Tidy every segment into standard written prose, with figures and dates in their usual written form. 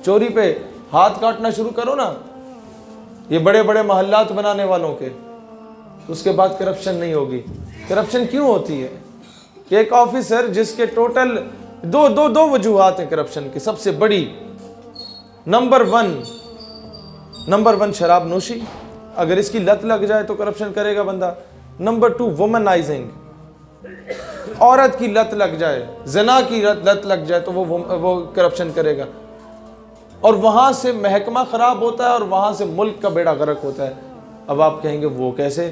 चोरी पे हाथ काटना शुरू करो ना, ये बड़े बड़े मोहल्लात बनाने वालों के, उसके बाद करप्शन नहीं होगी। करप्शन क्यों होती है कि एक ऑफिसर जिसके टोटल दो वजूहात हैं करप्शन की। सबसे बड़ी नंबर वन शराब नोशी, अगर इसकी लत लग जाए तो करप्शन करेगा बंदा। नंबर 2 वुमनाइजिंग, औरत की लत लग जाए, जना की लत लग जाए तो वो करप्शन करेगा, और वहां से महकमा खराब होता है और वहां से मुल्क का बेड़ा गर्क होता है। अब आप कहेंगे वो कैसे?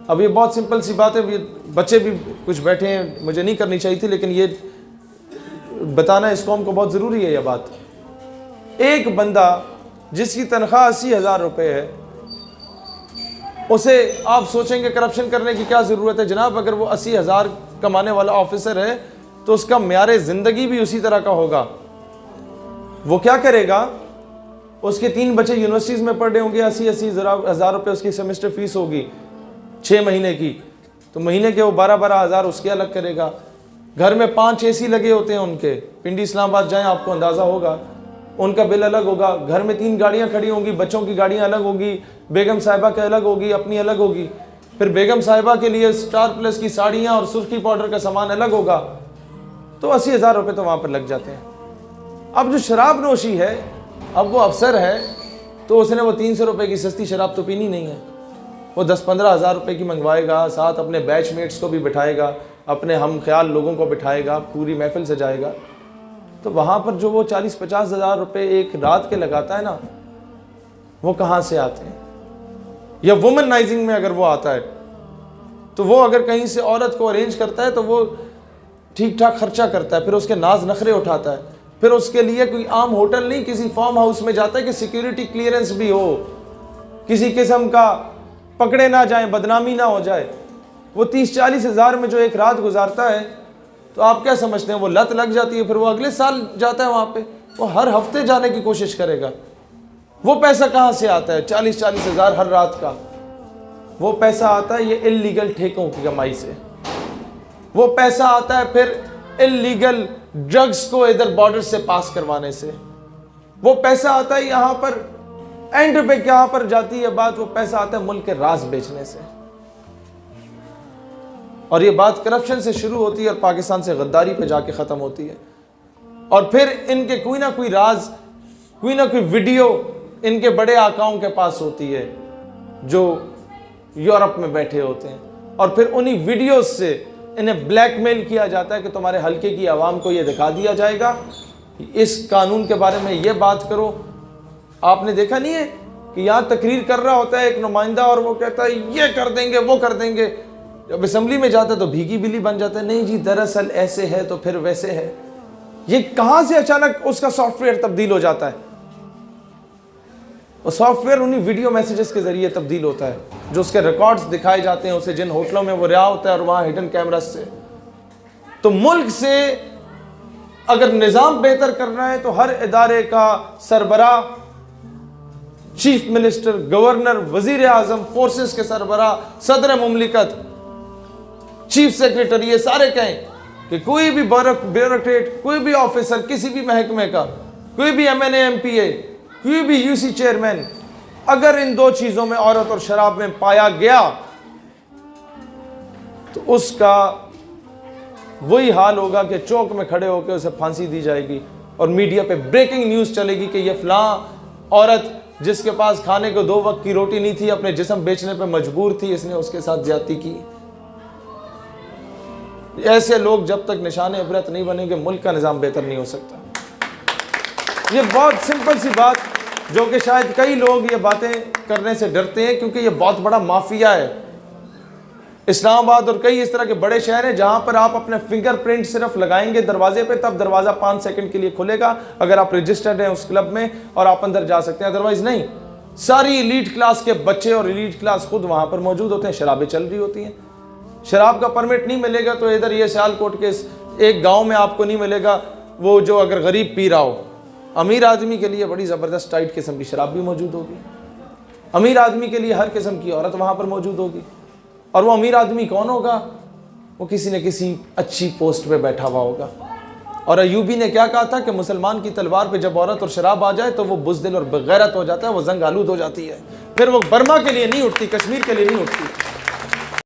अब ये बहुत सिंपल सी बात है, बच्चे भी कुछ बैठे हैं, मुझे नहीं करनी चाहिए थी लेकिन ये बताना इस कौम को बहुत ज़रूरी है। यह बात, एक बंदा जिसकी तनख्वाह 80,000 रुपये है, उसे आप सोचेंगे करप्शन करने की क्या ज़रूरत है? जनाब, अगर वो 80,000 कमाने वाला ऑफिसर है तो उसका म्यार ज़िंदगी भी उसी तरह का होगा। वो क्या करेगा? उसके 3 बच्चे यूनिवर्सिटीज़ में पढ़ रहे होंगे, 80,000 रुपये उसकी सेमेस्टर फीस होगी 6 महीने की, तो महीने के वो 12-12 हज़ार उसके अलग करेगा। घर में 5 AC लगे होते हैं उनके, पिंडी इस्लामाबाद जाएं आपको अंदाज़ा होगा, उनका बिल अलग होगा। घर में 3 गाड़ियाँ खड़ी होंगी, बच्चों की गाड़ियाँ अलग होगी, बेगम साहिबा के अलग होगी, अपनी अलग होगी। फिर बेगम साहिबा के लिए स्टार प्लस की साड़ियाँ और सुर्खी पाउडर का सामान अलग होगा। तो 80,000 रुपये तो वहाँ पर लग जाते हैं। अब जो शराब नोशी है, अब वो अफसर है तो उसने वो 300 रुपये की सस्ती शराब तो पीनी नहीं है, वो 10-15 हज़ार रुपये की मंगवाएगा, साथ अपने बैचमेट्स को भी बिठाएगा, अपने हम ख्याल लोगों को बिठाएगा, पूरी महफिल सजाएगा। तो वहाँ पर जो वो 40-50 हज़ार रुपये एक रात के लगाता है ना, वो कहाँ से आते हैं? या वुमनाइजिंग में अगर वो आता है तो वो अगर कहीं से औरत को अरेंज करता है तो वो ठीक ठाक खर्चा करता है, फिर उसके नाज नखरे उठाता है, फिर उसके लिए कोई आम होटल नहीं, किसी फार्म हाउस में जाता है कि सिक्योरिटी क्लियरेंस भी हो, किसी किस्म का पकड़े ना जाए, बदनामी ना हो जाए। वो 30-40 हज़ार में जो एक रात गुजारता है, तो आप क्या समझते हैं? वो लत लग जाती है, फिर वो अगले साल जाता है वहाँ पे, वो हर हफ्ते जाने की कोशिश करेगा। वो पैसा कहाँ से आता है? 40-40 हज़ार हर रात का। वो पैसा आता है ये इल्लीगल ठेकों की कमाई से, वो पैसा आता है फिर इल्लीगल ड्रग्स को इधर बॉर्डर से पास करवाने से, वो पैसा आता है यहाँ पर एंड पे क्या पर जाती है बात, वो पैसा आता है मुल्क के राज बेचने से। और ये बात करप्शन से शुरू होती है और पाकिस्तान से गद्दारी पे जाके ख़त्म होती है। और फिर इनके कोई ना कोई राज, कोई ना कोई वीडियो इनके बड़े आकाओं के पास होती है जो यूरोप में बैठे होते हैं, और फिर उन्हीं वीडियोस से इन्हें ब्लैकमेल किया जाता है कि तुम्हारे हल्के की आवाम को ये दिखा दिया जाएगा, इस कानून के बारे में ये बात करो। आपने देखा नहीं है कि यहाँ तकरीर कर रहा होता है एक नुमाइंदा और वो कहता है ये कर देंगे वो कर देंगे, जब असेंबली में जाता है तो भीगी बिल्ली बन जाता है, नहीं जी दरअसल ऐसे है तो फिर वैसे है। ये कहाँ से अचानक उसका सॉफ्टवेयर तब्दील हो जाता है? और सॉफ्टवेयर उन्हीं वीडियो मैसेजेस के जरिए तब्दील होता है, जो उसके रिकॉर्ड्स दिखाए जाते हैं उसे जिन होटलों में वो रिहा होता है और वहाँ हिडन कैमरा से। तो मुल्क से अगर निज़ाम बेहतर करना है तो हर इदारे का सरबराह, चीफ मिनिस्टर, गवर्नर, वजीर आजम, फोर्सेस के सरबराह, सदर मुमलिकत, चीफ सेक्रेटरी, ये सारे कहें कि कोई भी ब्यूरोक्रेट, कोई भी ऑफिसर किसी भी महकमे का, कोई भी MNA MPA, कोई भी UC चेयरमैन, अगर इन 2 चीज़ों में औरत और शराब में पाया गया तो उसका वही हाल होगा कि चौक में खड़े होकर उसे फांसी दी जाएगी और मीडिया पे ब्रेकिंग न्यूज़ चलेगी कि ये फलां औरत जिसके पास खाने को 2 वक्त की रोटी नहीं थी, अपने जिस्म बेचने पे मजबूर थी, इसने उसके साथ ज्यादती की। ऐसे लोग जब तक निशाने इबरत नहीं बनेंगे मुल्क का निज़ाम बेहतर नहीं हो सकता। ये बहुत सिंपल सी बात, जो कि शायद कई लोग ये बातें करने से डरते हैं क्योंकि ये बहुत बड़ा माफिया है। इस्लामाबाद और कई इस तरह के बड़े शहर हैं जहां पर आप अपने फिंगरप्रिंट सिर्फ लगाएंगे दरवाजे पे, तब दरवाज़ा 5 सेकंड के लिए खुलेगा अगर आप रजिस्टर्ड हैं उस क्लब में और आप अंदर जा सकते हैं, अदरवाइज नहीं। सारी एलीट क्लास के बच्चे और एलीट क्लास खुद वहां पर मौजूद होते हैं, शराबें चल रही होती हैं। शराब का परमिट नहीं मिलेगा तो इधर ये सियालकोट के एक गाँव में आपको नहीं मिलेगा, वो जो अगर गरीब पी रहा हो। अमीर आदमी के लिए बड़ी ज़बरदस्त टाइट किस्म की शराब भी मौजूद होगी, अमीर आदमी के लिए हर किस्म की औरत वहाँ पर मौजूद होगी। और वो अमीर आदमी कौन होगा? वो किसी न किसी अच्छी पोस्ट पे बैठा हुआ होगा और अयूबी ने क्या कहा था कि मुसलमान की तलवार पे जब औरत और शराब आ जाए तो वो बुज़दिल और बेगैरत हो जाता है, वो जंग आलूद हो जाती है, फिर वो बर्मा के लिए नहीं उठती, कश्मीर के लिए नहीं उठती।